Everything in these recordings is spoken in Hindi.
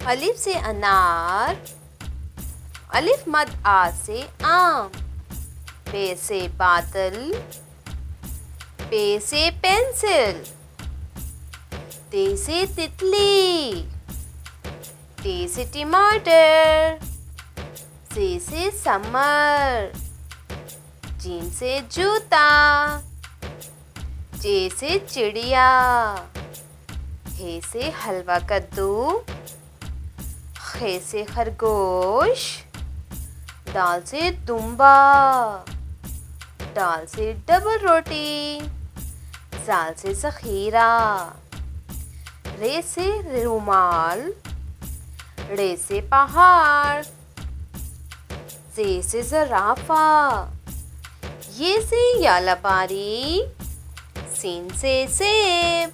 अलिफ से अनार, अलिफ मद आ से आम, बे से बादल, पे से पेंसिल, ते से तितली, टे से टमाटर, से समर, जीन से जूता, चे से चिड़िया, हे से हलवा कद्दू, खे से खरगोश, दाल से दुम्बा, दाल से डबल रोटी, जाल से ज़ख़ीरा, रे से रुमाल, रे से पहाड़, जे से ज़राफ़ा, ये से यालबारी, सीन से सेब,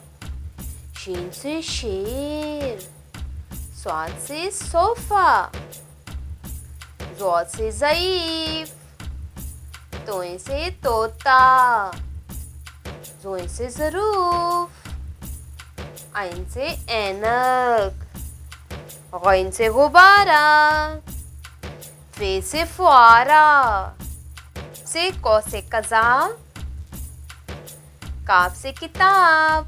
शीन से शेर, स्वाद से सोफ़ा, ज़ौद से ज़ईफ़, तोए से तोता, ज़ोए से ज़रूफ़, आइन से ऐनक, गैन से गुब्बारा, फ़े से फ़ुआरा, से कौ से कज़ा, काफ से किताब,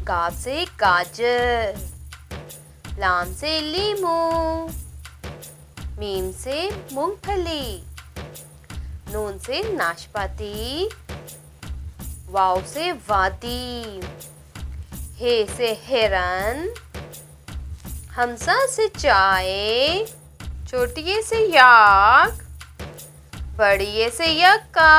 गाफ से गाजर, लाम से लीमू, मीम से मूंगफली, नून से नाशपाती, वाव से वादी, हे से हिरन, हमसा से चाय, छोटिये से याक, बड़िये से यक्का।